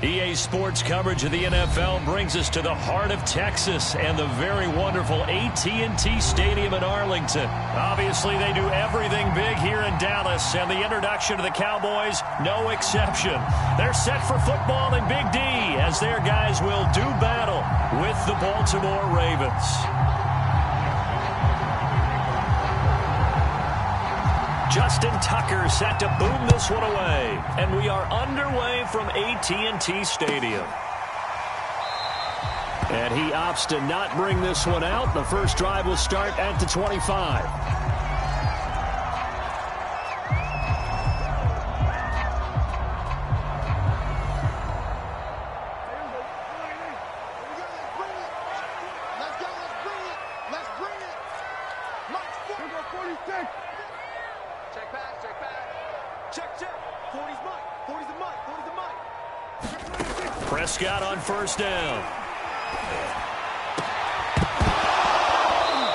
EA Sports coverage of the NFL brings us to the heart of Texas and the very wonderful AT&T Stadium in Arlington. Obviously, they do everything big here in Dallas, and the introduction of the Cowboys, no exception. They're set for football in Big D as their guys will do battle with the Baltimore Ravens. Justin Tucker set to boom this one away. And we are underway from AT&T Stadium. And he opts to not bring this one out. The first drive will start at the 25. Prescott on first down.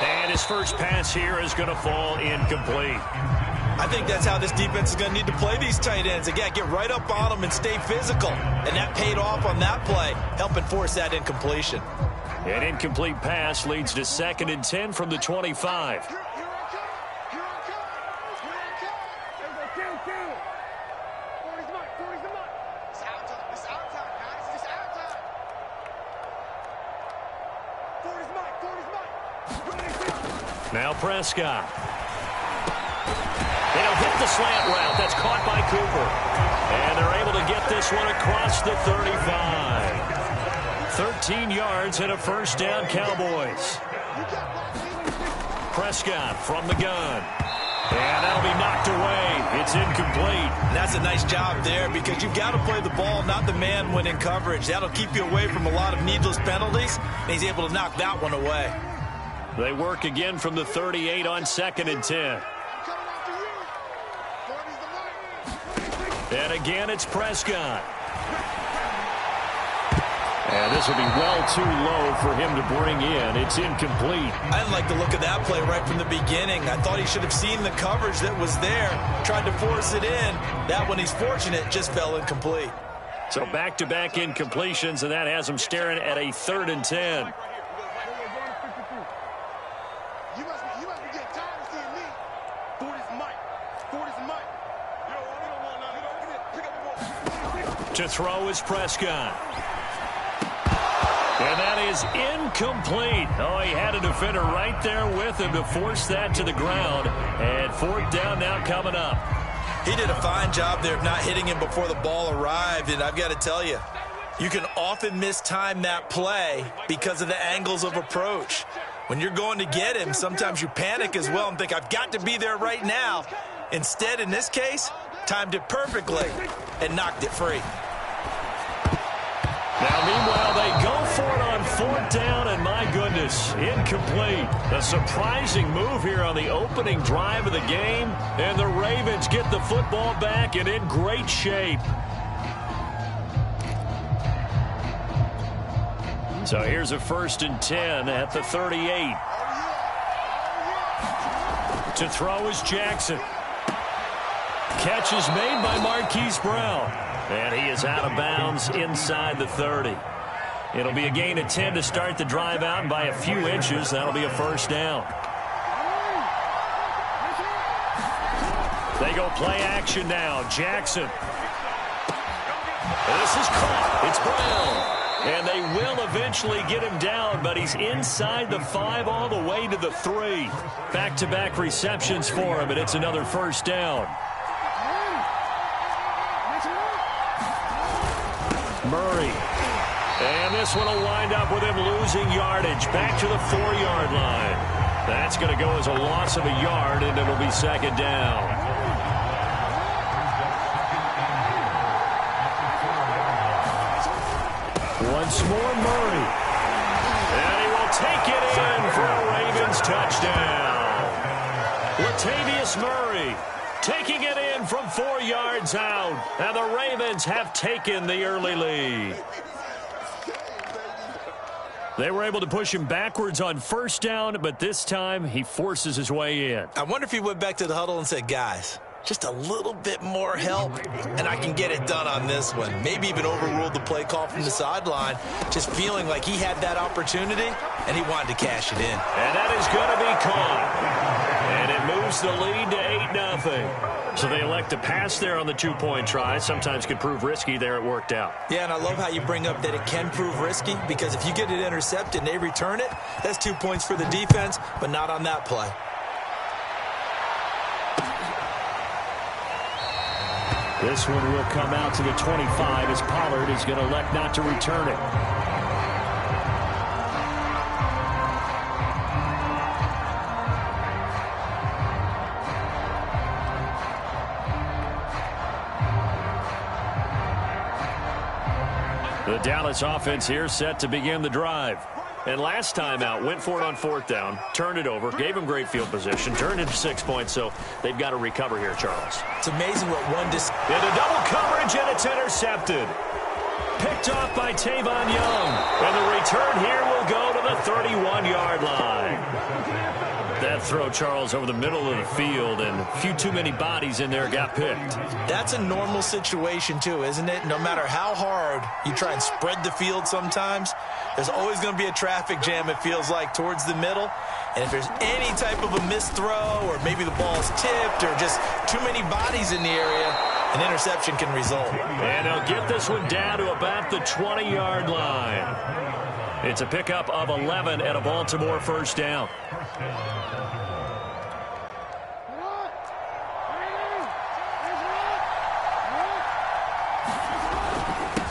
And his first pass here is going to fall incomplete. I think that's how this defense is going to need to play these tight ends. Again, get right up on them and stay physical. And that paid off on that play, helping force that incompletion. An incomplete pass leads to 2nd and 10 from the 25. Now Prescott. They'll hit the slant route. That's caught by Cooper. And they're able to get this one across the 35. 13 yards and a first down, Cowboys. Prescott from the gun. And that'll be knocked away. It's incomplete. That's a nice job there because you've got to play the ball, not the man when in coverage. That'll keep you away from a lot of needless penalties. And he's able to knock that one away. They work again from the 38 on 2nd and 10. And again, it's Prescott. And this will be well too low for him to bring in. It's incomplete. I didn't like the look of that play right from the beginning. I thought he should have seen the coverage that was there, tried to force it in. That one, he's fortunate, just fell incomplete. So back-to-back incompletions, and that has him staring at a 3rd and 10. To throw is Prescott. And that is incomplete. Oh, he had a defender right there with him to force that to the ground. And 4th down now coming up. He did a fine job there of not hitting him before the ball arrived. And I've got to tell you, you can often mistime that play because of the angles of approach. When you're going to get him, sometimes you panic as well and think, I've got to be there right now. Instead, in this case, timed it perfectly and knocked it free. Now, meanwhile, they go for it on 4th down, and my goodness, incomplete. A surprising move here on the opening drive of the game, and the Ravens get the football back and in great shape. So here's a 1st and 10 at the 38. To throw is Jackson. Catch is made by Marquise Brown. And he is out of bounds inside the 30. It'll be a gain of 10 to start the drive out, and by a few inches, that'll be a first down. They go play action now. Jackson. This is caught. It's Brown. And they will eventually get him down, but he's inside the 5 all the way to the 3. Back-to-back receptions for him, and it's another first down. Murray. And this one will wind up with him losing yardage. Back to the 4-yard line. That's going to go as a loss of a yard, and it'll be 2nd down. Once more, Murray. And he will take it in for a Ravens touchdown. Latavius Murray taking it in from 4 yards out. And the Ravens have taken the early lead. They were able to push him backwards on first down, but this time he forces his way in. I wonder if he went back to the huddle and said, guys, just a little bit more help, and I can get it done on this one. Maybe even overruled the play call from the sideline, just feeling like he had that opportunity, and he wanted to cash it in. And that is going to be caught. And it moves the lead to 8-0. So they elect to pass there on the two-point try. Sometimes could prove risky. There it worked out. Yeah, and I love how you bring up that it can prove risky, because if you get it intercepted and they return it, that's 2 points for the defense, but not on that play. This one will come out to the 25 as Pollard is going to elect not to return it. The Dallas offense here set to begin the drive. And last time out, went for it on fourth down, turned it over, gave him great field position, turned into 6 points, so they've got to recover here, Charles. It's amazing what one... Into double coverage, and it's intercepted. Picked off by Tavon Young. And the return here will go to the 31-yard line. That throw, Charles, over the middle of the field, and a few too many bodies in there got picked. That's a normal situation, too, isn't it? No matter how hard you try and spread the field sometimes, there's always going to be a traffic jam, it feels like, towards the middle. And if there's any type of a missed throw, or maybe the ball's tipped, or just too many bodies in the area, an interception can result. And they'll get this one down to about the 20-yard line. It's a pickup of 11 and a Baltimore first down.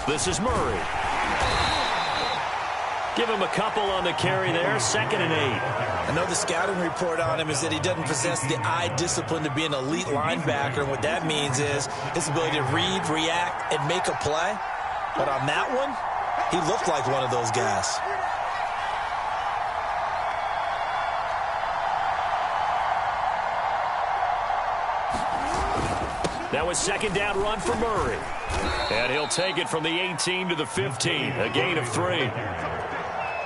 This is Murray. Give him a couple on the carry there, 2nd and 8. I know the scouting report on him is that he doesn't possess the eye discipline to be an elite linebacker, and what that means is his ability to read, react, and make a play. But on that one, he looked like one of those guys. That was second down run for Murray. And he'll take it from the 18 to the 15, a gain of 3.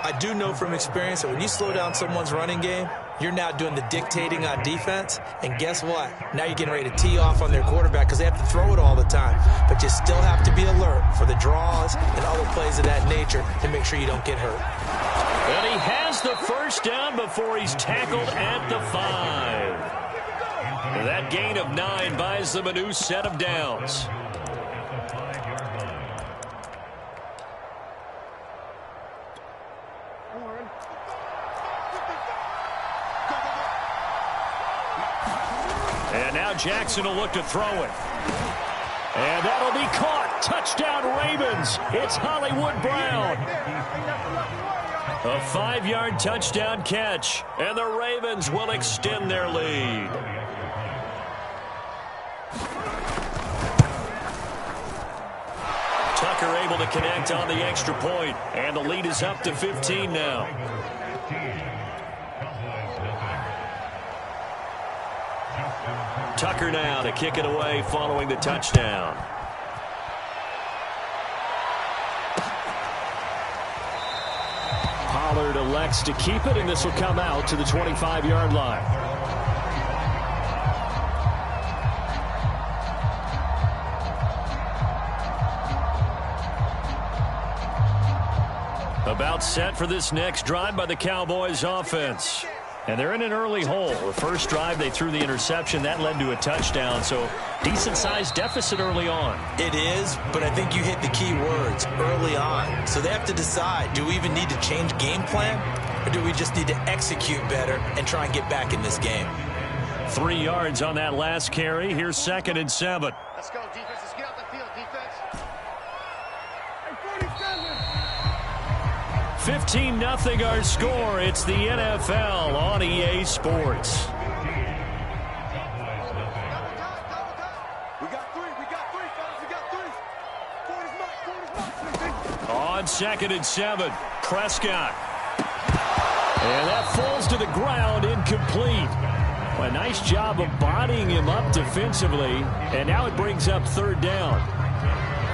I do know from experience that when you slow down someone's running game, you're now doing the dictating on defense. And guess what? Now you're getting ready to tee off on their quarterback because they have to throw it all the time. But you still have to be alert for the draws and other plays of that nature to make sure you don't get hurt. And he has the first down before he's tackled at the 5. That gain of 9 buys them a new set of downs. And now Jackson will look to throw it. And that'll be caught. Touchdown Ravens. It's Hollywood Brown. A 5-yard touchdown catch. And the Ravens will extend their lead. Tucker able to connect on the extra point, and the lead is up to 15 now. Tucker now to kick it away following the touchdown. Pollard elects to keep it, and this will come out to the 25-yard line. About set for this next drive by the Cowboys offense. And they're in an early hole. The first drive, they threw the interception. That led to a touchdown, so decent-sized deficit early on. It is, but I think you hit the key words, early on. So they have to decide, do we even need to change game plan, or do we just need to execute better and try and get back in this game? 3 yards on that last carry. Here's 2nd and 7. Let's go, defense. Let's get out the field, defense. 15-0 our score. It's the NFL on EA Sports. We got three, fellas. We got 3. On 2nd and 7, Prescott. And that falls to the ground, incomplete. A nice job of bodying him up defensively, and now it brings up 3rd down.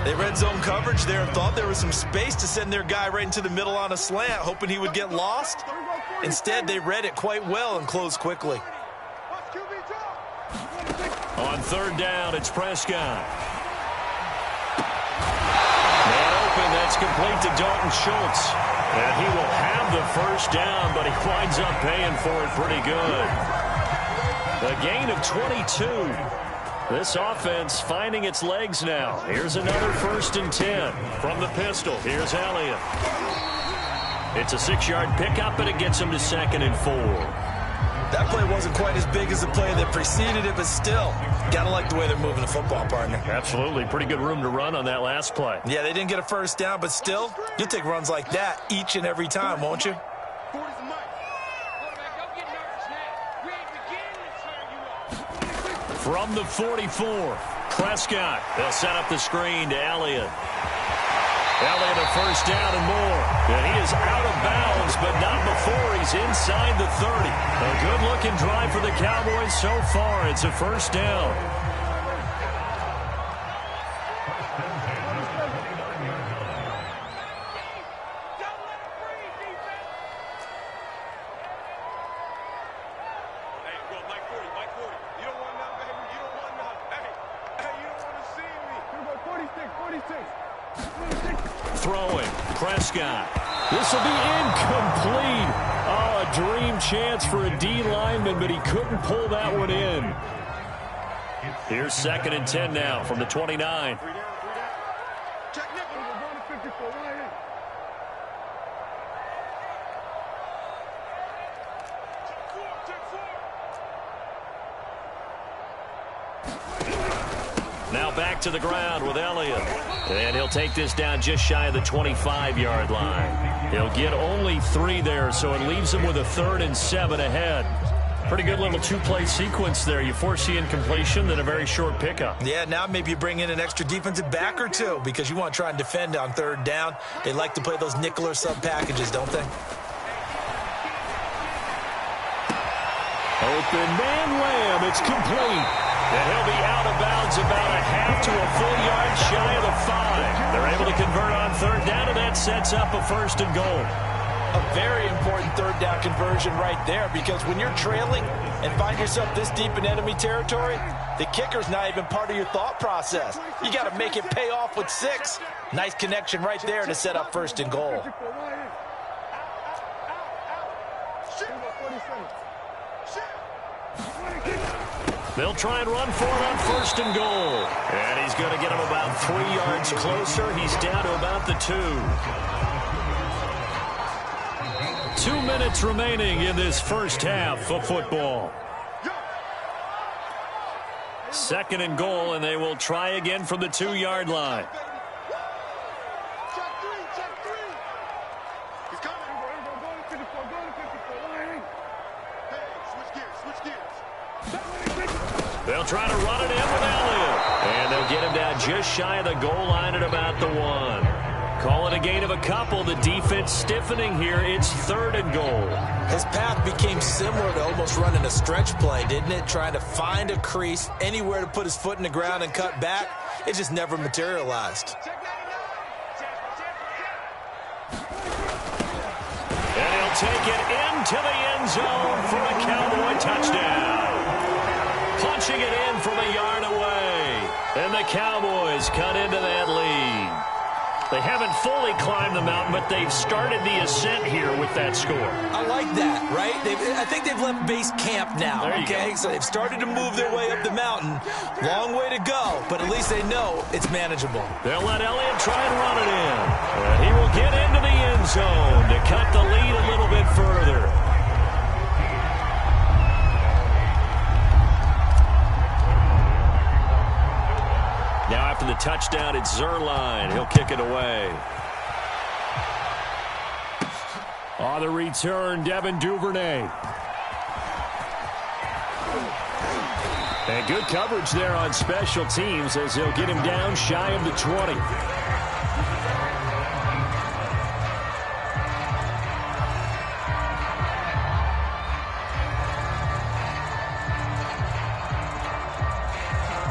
They red zone coverage there and thought there was some space to send their guy right into the middle on a slant, hoping he would get lost. Instead, they read it quite well and closed quickly. On On third down, it's Prescott. Man open, that's complete to Dalton Schultz. And he will have the first down, but he winds up paying for it pretty good. A gain of 22. This offense finding its legs now. Here's another 1st and 10 from the pistol. Here's Elliott. It's a 6-yard pickup, and it gets him to 2nd and 4. That play wasn't quite as big as the play that preceded it, but still, gotta like the way they're moving the football, partner. Absolutely. Pretty good room to run on that last play. Yeah, they didn't get a first down, but still, you'll take runs like that each and every time, won't you? From the 44, Prescott. They'll set up the screen to Elliott. Elliott a first down and more. And he is out of bounds, but not before he's inside the 30. A good-looking drive for the Cowboys so far. It's a first down. Throwing, Prescott. This will be incomplete. Oh, a dream chance for a D lineman, but he couldn't pull that one in. Here's 2nd and 10 now from the 29. Now back to the ground with Elliott. And he'll take this down just shy of the 25-yard line. He'll get only 3 there, so it leaves him with a 3rd and 7 ahead. Pretty good little 2-play sequence there. You force the incompletion, then a very short pickup. Yeah, now maybe you bring in an extra defensive back or two because you want to try and defend on 3rd down. They like to play those nickel or sub packages, don't they? Open man Lamb. It's complete. And he'll be out of bounds about a half to a full yard shy of the 5. They're able to convert on 3rd down, and that sets up a 1st and goal. A very important 3rd down conversion right there, because when you're trailing and find yourself this deep in enemy territory, the kicker's not even part of your thought process. You got to make it pay off with 6. Nice connection right there to set up 1st and goal. They'll try and run for it on 1st and goal. And he's going to get him about 3 yards closer. He's down to about the 2. 2 minutes remaining in this first half of football. 2nd and goal, and they will try again from the 2-yard line. They'll try to run it in with Elliott. And they'll get him down just shy of the goal line at about the 1. Call it a gain of a couple. The defense stiffening here. It's 3rd and goal. His path became similar to almost running a stretch play, didn't it? Trying to find a crease, anywhere to put his foot in the ground and cut back. It just never materialized. And he'll take it into the end zone for a Cowboy touchdown. Punching it in from a yard away. And the Cowboys cut into that lead. They haven't fully climbed the mountain, but they've started the ascent here with that score. I like that, right? I think they've left base camp now, okay? So they've started to move their way up the mountain. Long way to go, but at least they know it's manageable. They'll let Elliott try and run it in. And he will get into the end zone to cut the lead a little bit further. Now after the touchdown, it's Zuerlein. He'll kick it away. On the return, Devin Duvernay. And good coverage there on special teams as he'll get him down shy of the 20.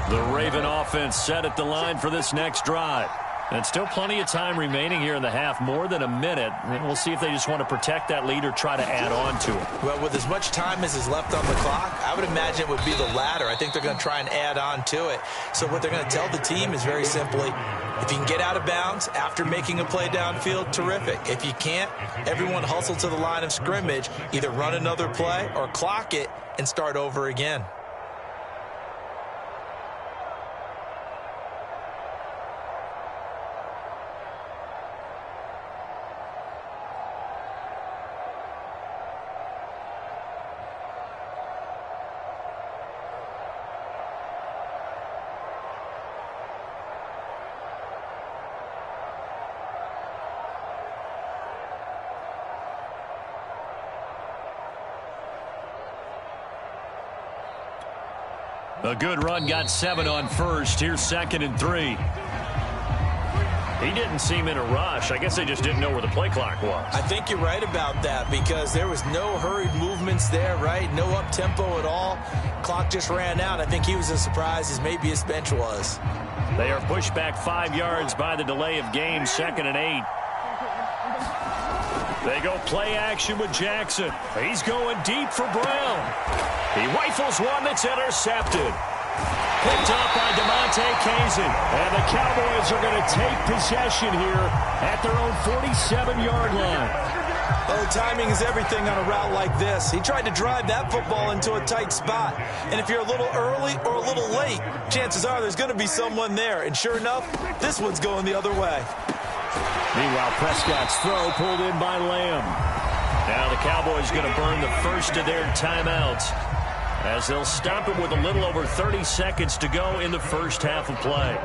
The Raven offense set at the line for this next drive. And still plenty of time remaining here in the half, more than a minute. And we'll see if they just want to protect that lead or try to add on to it. Well, with as much time as is left on the clock, I would imagine it would be the latter. I think they're going to try and add on to it. So what they're going to tell the team is very simply, if you can get out of bounds after making a play downfield, terrific. If you can't, everyone hustle to the line of scrimmage, either run another play or clock it and start over again. A good run, got 7 on first. Here's 2nd and 3. He didn't seem in a rush. I guess they just didn't know where the play clock was. I think you're right about that because there was no hurried movements there, right? No up-tempo at all. Clock just ran out. I think he was as surprised as maybe his bench was. They are pushed back 5 yards by the delay of game, 2nd and 8. They go play action with Jackson. He's going deep for Brown. He rifles one that's intercepted. Picked up by DeMonte Kazin. And the Cowboys are going to take possession here at their own 47-yard line. Oh, timing is everything on a route like this. He tried to drive that football into a tight spot. And if you're a little early or a little late, chances are there's going to be someone there. And sure enough, this one's going the other way. Meanwhile, Prescott's throw pulled in by Lamb. Now the Cowboys going to burn the first of their timeouts as they'll stop it with a little over 30 seconds to go in the first half of play.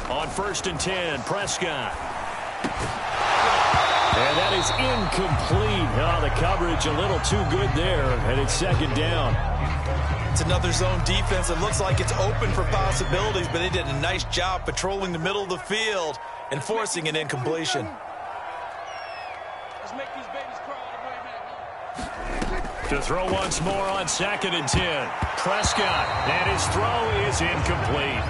On 1st and 10, Prescott. And that is incomplete. Oh, the coverage a little too good there, and it's 2nd down. It's another zone defense. It looks like it's open for possibilities, but they did a nice job patrolling the middle of the field and forcing an incompletion. Let's make these babies cry on the way back. To throw once more on 2nd and 10. Prescott, and his throw is incomplete.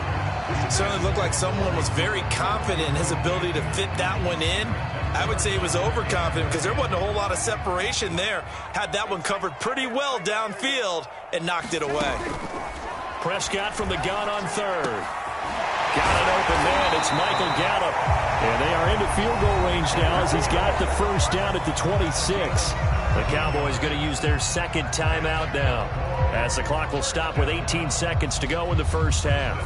It certainly looked like someone was very confident in his ability to fit that one in. I would say he was overconfident because there wasn't a whole lot of separation there. Had that one covered pretty well downfield and knocked it away. Prescott from the gun on 3rd. Got an open man. It's Michael Gallup. And they are into field goal range now as he's got the first down at the 26. The Cowboys going to use their 2nd timeout now as the clock will stop with 18 seconds to go in the first half.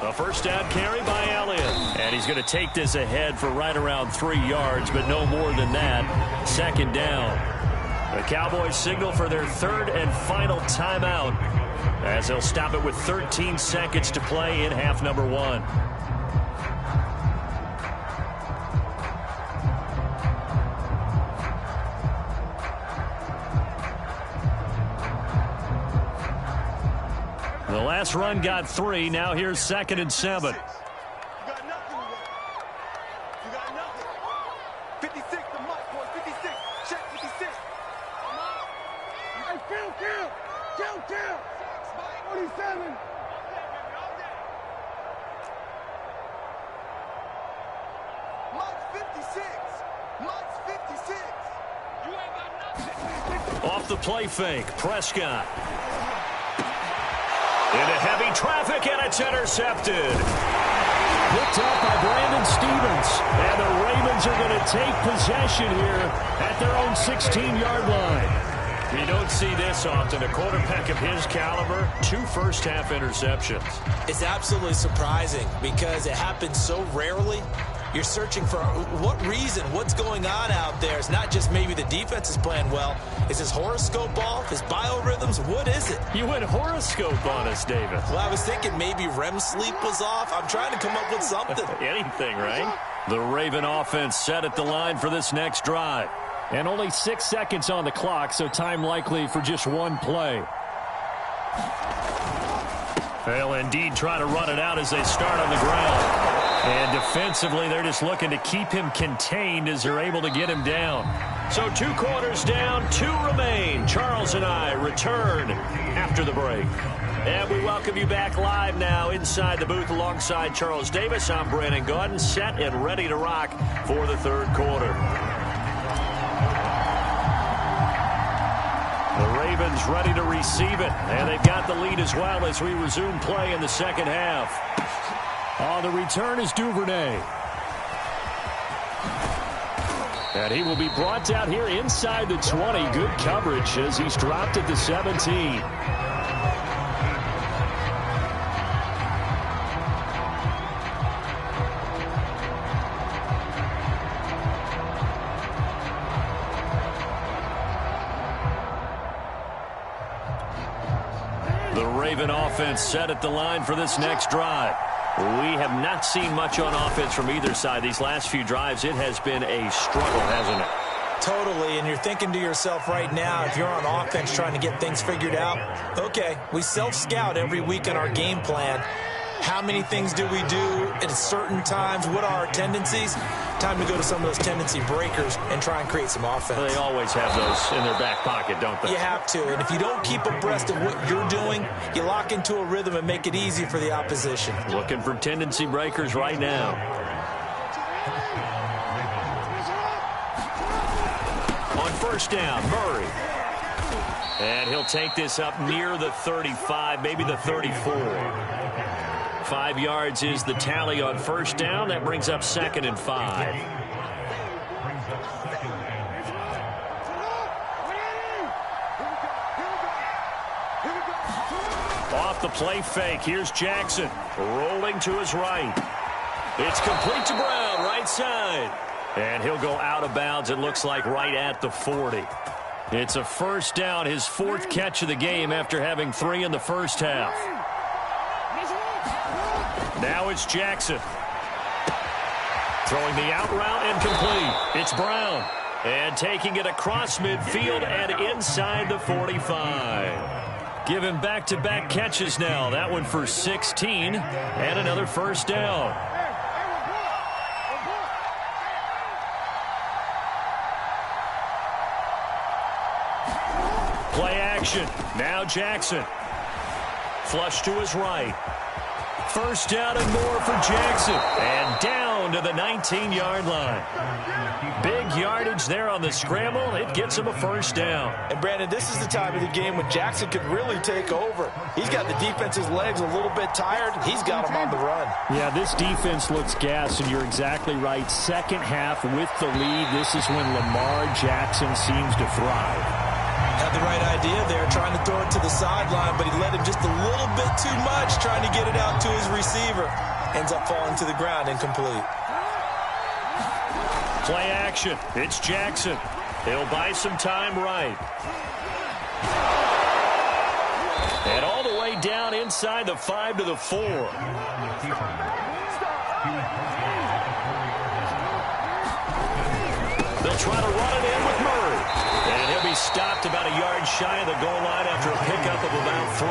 A first down carry by Elliott. And he's going to take this ahead for right around 3 yards, but no more than that. 2nd down. The Cowboys signal for their 3rd and final timeout as they'll stop it with 13 seconds to play in half number 1. The last run got 3. Now here's 2nd and 7. You got nothing. You got nothing. 56, the mark, boys. 56. Check 56. Come on. Hey, Phil, kill. 47. Mike's 56. Mike's 56. You ain't got nothing. Off the play fake, Prescott. Into heavy traffic, and it's intercepted. Picked up by Brandon Stephens. And the Ravens are going to take possession here at their own 16-yard line. You don't see this often. A quarterback of his caliber, 2 first-half interceptions. It's absolutely surprising because it happens so rarely. You're searching for what reason, what's going on out there. It's not just maybe the defense is playing well. Is his horoscope off? His biorhythms? What is it? You went horoscope on us, David. Well, I was thinking maybe REM sleep was off. I'm trying to come up with something. Anything, right? The Raven offense set at the line for this next drive. And only 6 seconds on the clock, so time likely for just one play. They'll indeed try to run it out as they start on the ground. And defensively, they're just looking to keep him contained as they're able to get him down. So 2 quarters down, 2 remain. Charles and I return after the break. And we welcome you back live now inside the booth alongside Charles Davis. I'm Brandon Gaudin, set and ready to rock for the 3rd quarter. The Ravens ready to receive it, and they've got the lead as well as we resume play in the 2nd half. On the return is Duvernay. And he will be brought down here inside the 20. Good coverage as he's dropped at the 17. The Raven offense set at the line for this next drive. We have not seen much on offense from either side. These last few drives, it has been a struggle, hasn't it? Totally, and you're thinking to yourself right now, if you're on offense trying to get things figured out, okay, we self-scout every week in our game plan. How many things do we do at certain times? What are our tendencies? Time to go to some of those tendency breakers and try and create some offense. They always have those in their back pocket, don't they? You have to, and if you don't keep abreast of what you're doing, you lock into a rhythm and make it easy for the opposition. Looking for tendency breakers right now. On 1st down, Murray. And he'll take this up near the 35, maybe the 34. 5 yards is the tally on 1st down. That brings up 2nd and 5. Off the play fake. Here's Jackson rolling to his right. It's complete to Brown, right side. And he'll go out of bounds, it looks like, right at the 40. It's a 1st down, his 4th catch of the game after having 3 in the 1st half. Now it's Jackson. Throwing the out route and complete. It's Brown. And taking it across midfield and inside the 45. Giving back-to-back catches now. That one for 16 and another 1st down. Play action. Now Jackson. Flush to his right. 1st down and more for Jackson. And down to the 19-yard line. Big yardage there on the scramble. It gets him a 1st down. And, Brandon, this is the time of the game when Jackson could really take over. He's got the defense's legs a little bit tired. He's got him on the run. Yeah, this defense looks gassed, and you're exactly right. 2nd half with the lead. This is when Lamar Jackson seems to thrive. Had the right idea there, trying to throw it to the sideline, but he let him just a little bit too much, trying to get it out to his receiver. Ends up falling to the ground, incomplete. Play action. It's Jackson. He'll buy some time right. And all the way down inside the 5 to the 4. They'll try to run it in with Murray. And he'll be stopped about a yard shy of the goal line after a pickup of about 3.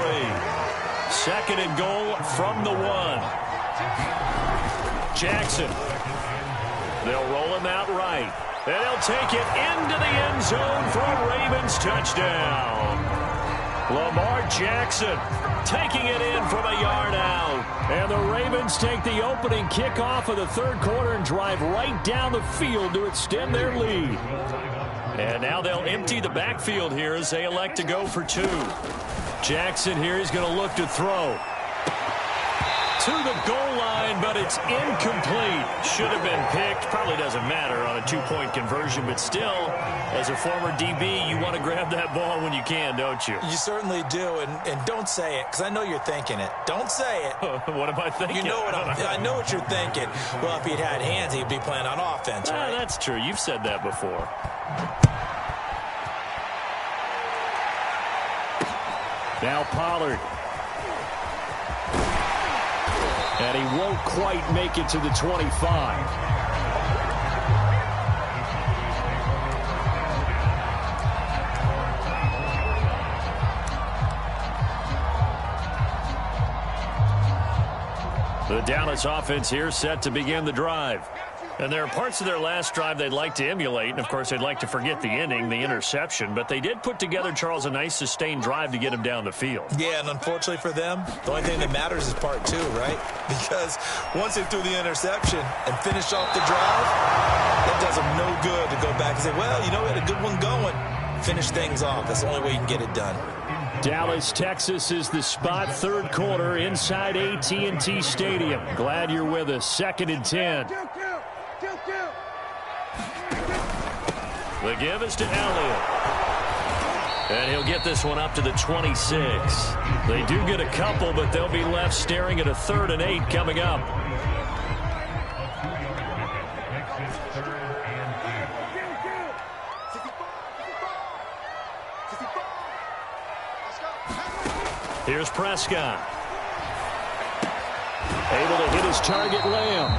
2nd and goal from the 1. Jackson. They'll roll him out right. And they'll take it into the end zone for a Ravens touchdown. Lamar Jackson taking it in from a yard out. And the Ravens take the opening kickoff of the 3rd quarter and drive right down the field to extend their lead. And now they'll empty the backfield here as they elect to go for 2. Jackson here is going to look to throw. To the goal line, but it's incomplete. Should have been picked. Probably doesn't matter on a 2-point conversion, but still, As a former DB, you want to grab that ball when you can, don't you? You certainly do, and don't say it, because I know you're thinking it. Don't say it. What am I thinking? You know what I know what you're thinking. Well, if he'd had hands, he'd be playing on offense, right? That's true. You've said that before. Now Pollard. And he won't quite make it to the 25. The Dallas offense here set to begin the drive. And there are parts of their last drive they'd like to emulate. And, of course, they'd like to forget the inning, the interception. But they did put together, Charles, a nice sustained drive to get him down the field. Yeah, and unfortunately for them, the only thing that matters is part two, right? Because once they threw the interception and finished off the drive, that does them no good to go back and say, well, you know, we had a good one going. Finish things off. That's the only way you can get it done. Dallas, Texas is the spot, third quarter inside AT&T Stadium. Glad you're with us. 2nd and 10. The give is to Elliott. And he'll get this one up to the 26. They do get a couple, but they'll be left staring at a 3rd and 8 coming up. Here's Prescott. Able to hit his target, Lamb.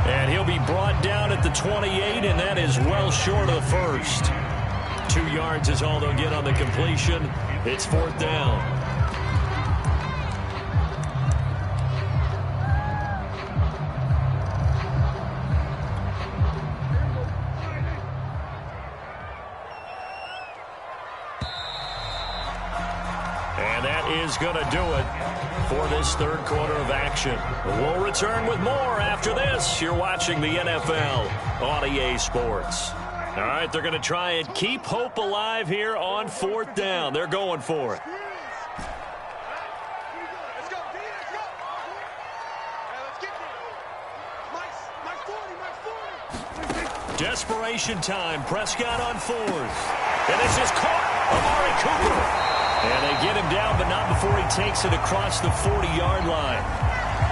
And he'll be brought down at the 28, and that is well short of the first. 2 yards is all they'll get on the completion. It's 4th down. And that is going to do it for this third quarter of action. We'll return with more after this. You're watching the NFL on EA Sports. All right, they're going to try and keep hope alive here on 4th down. They're going for it. Let's go, D, let's go. Let's get there. Mike's 40. Desperation time. Prescott on 4th. And this is caught. Amari Cooper. And they get him down, but not before he takes it across the 40-yard line.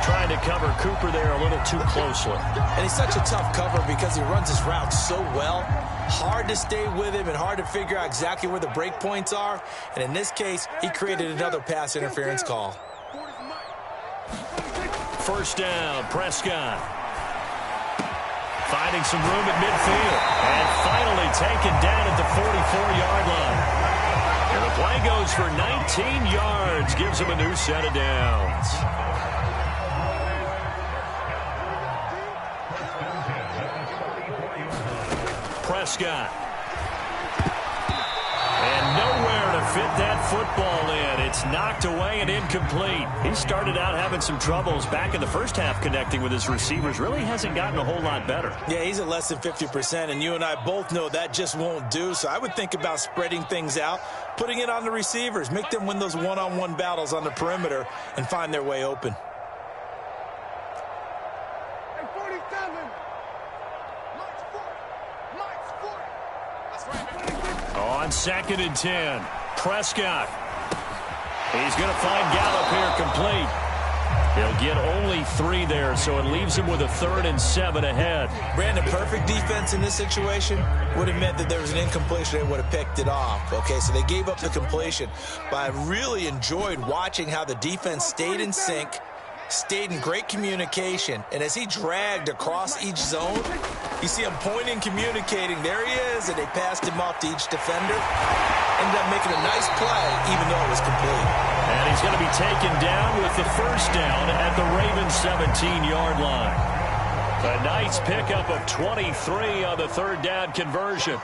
Trying to cover Cooper there a little too closely. And he's such a tough cover because he runs his routes so well. Hard to stay with him and hard to figure out exactly where the break points are. And in this case, he created another pass interference call. 1st down, Prescott. Finding some room at midfield. And finally taken down at the 44-yard line. And the play goes for 19 yards. Gives him a new set of downs. Prescott. And nowhere to fit that football in. It's knocked away and incomplete. He started out having some troubles back in the first half connecting with his receivers. Really hasn't gotten a whole lot better. Yeah, he's at less than 50%, and you and I both know that just won't do. So I would think about spreading things out, putting it on the receivers, make them win those one-on-one battles on the perimeter and find their way open. And 47. Mike's 40. That's right, man. On 2nd and 10, Prescott. He's going to find Gallup here complete. He'll get only 3 there, so it leaves him with a 3rd and 7 ahead. Brandon, perfect defense in this situation would have meant that there was an incompletion. They would have picked it off. Okay, so they gave up the completion. But I really enjoyed watching how the defense stayed in sync, stayed in great communication. And as he dragged across each zone, you see him pointing, communicating. There he is, and they passed him off to each defender. Ended up making a nice play, even though it was complete. And he's going to be taken down with the 1st down at the Ravens' 17-yard line. A nice pickup of 23 on the 3rd down conversion.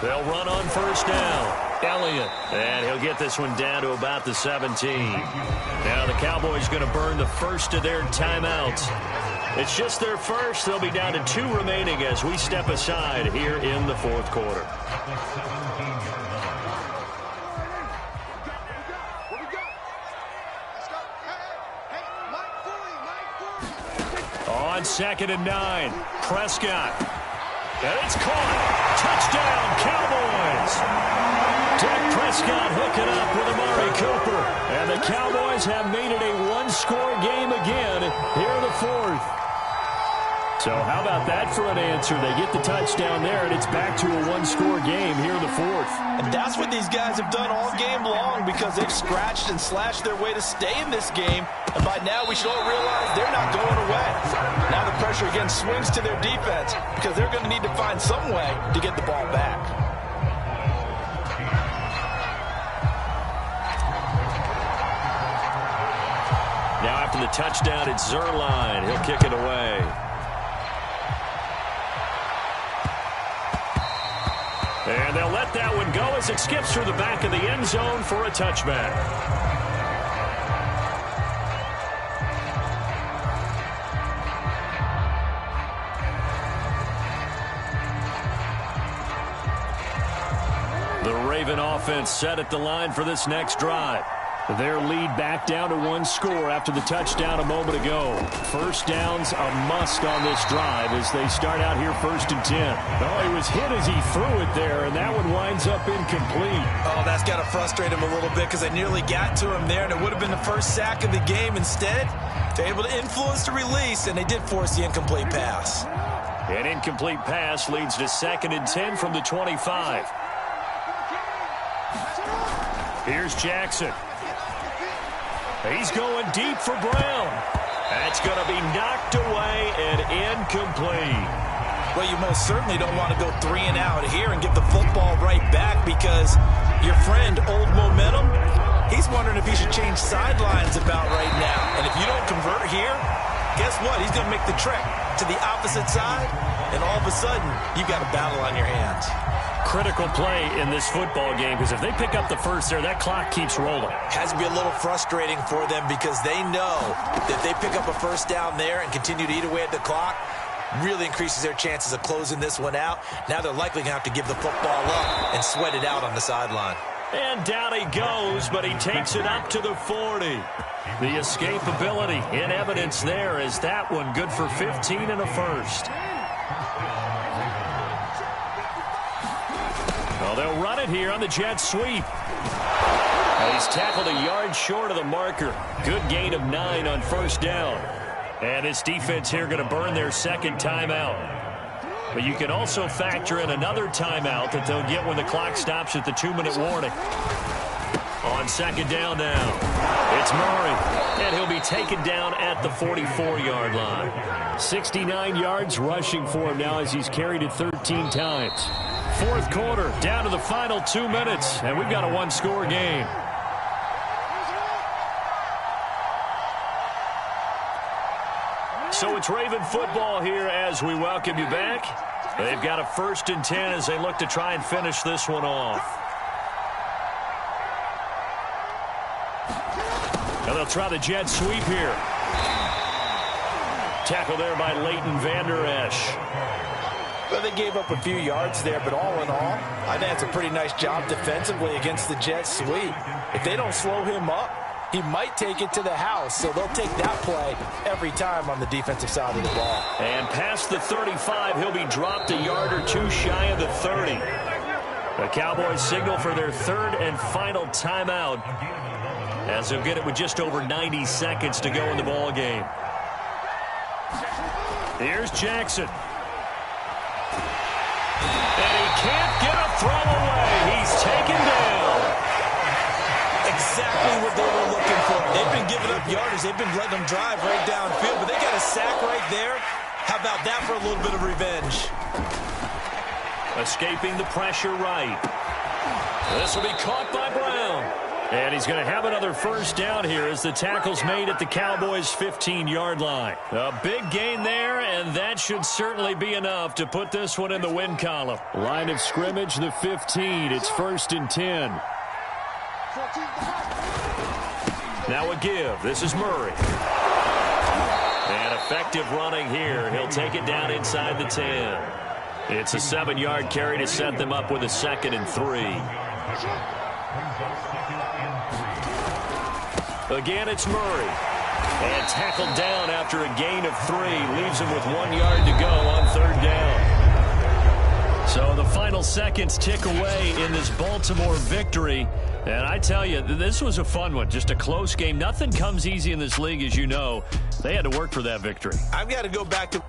They'll run on 1st down. Elliott, and he'll get this one down to about the 17. Now the Cowboys going to burn the first of their timeouts. It's just their first. They'll be down to 2 remaining as we step aside here in the 4th quarter. On 2nd and 9, Prescott. And it's caught. Touchdown, Cowboys. Dak Prescott hooking up with Amari Cooper. And the Cowboys have made it a one-score game again here in the fourth. So how about that for an answer? They get the touchdown there, and it's back to a one-score game here in the fourth. And that's what these guys have done all game long because they've scratched and slashed their way to stay in this game. And by now, we should all realize they're not going away. Now the pressure again swings to their defense because they're going to need to find some way to get the ball back. Now after the touchdown, it's Zuerlein. He'll kick it away. And they'll let that one go as it skips through the back of the end zone for a touchback. The Raven offense set at the line for this next drive. Their lead back down to one score after the touchdown a moment ago. First down's a must on this drive as they start out here 1st and 10. Oh, he was hit as he threw it there, and that one winds up incomplete. Oh, that's got to frustrate him a little bit because they nearly got to him there, and it would have been the first sack of the game. Instead, they're able to influence the release, and they did force the incomplete pass. An incomplete pass leads to 2nd and 10 from the 25. Here's Jackson. He's going deep for Brown. That's going to be knocked away and incomplete. Well, you most certainly don't want to go 3 and out here and give the football right back because your friend, Old Momentum, he's wondering if he should change sidelines about right now. And if you don't convert here, guess what? He's going to make the trek to the opposite side, and all of a sudden, you've got a battle on your hands. Critical play in this football game because if they pick up the first there, that clock keeps rolling. Has to be a little frustrating for them because they know that they pick up a first down there and continue to eat away at the clock, really increases their chances of closing this one out. Now they're likely going to have to give the football up and sweat it out on the sideline. And down he goes, but he takes it up to the 40. The escapability in evidence there is that one good for 15 and a first. Well, they'll run it here on the jet sweep. And he's tackled a yard short of the marker. Good gain of 9 on first down. And this defense here going to burn their second timeout. But you can also factor in another timeout that they'll get when the clock stops at the 2-minute warning. On second down now, it's Murray, and he'll be taken down at the 44-yard line. 69 yards rushing for him now as he's carried it 13 times. Fourth quarter, down to the final 2 minutes, and we've got a one-score game. So it's Raven football here as we welcome you back. They've got a 1st and 10 as they look to try and finish this one off. Now they'll try the jet sweep here. Tackle there by Leighton Vander Esch. Well, they gave up a few yards there, but all in all, I think that's a pretty nice job defensively against the jet sweep. If they don't slow him up, he might take it to the house, so they'll take that play every time on the defensive side of the ball. And past the 35, he'll be dropped a yard or two shy of the 30. The Cowboys signal for their 3rd and final timeout as they'll get it with just over 90 seconds to go in the ball game. Here's Jackson. And he can't get a throw away. He's taken down. Exactly what they were looking for. They've been giving up yardage. They've been letting them drive right downfield, but they got a sack right there. How about that for a little bit of revenge? Escaping the pressure right. This will be caught by Brown. And he's going to have another first down here as the tackle's made at the Cowboys' 15-yard line. A big gain there, and that should certainly be enough to put this one in the win column. Line of scrimmage, the 15. It's 1st and 10. Now a give. This is Murray. And effective running here. He'll take it down inside the 10. It's a 7-yard carry to set them up with a 2nd and 3. Again, it's Murray. And tackled down after a gain of 3. Leaves him with 1 yard to go on 3rd down. So the final seconds tick away in this Baltimore victory. And I tell you, this was a fun one. Just a close game. Nothing comes easy in this league, as you know. They had to work for that victory. I've got to go back to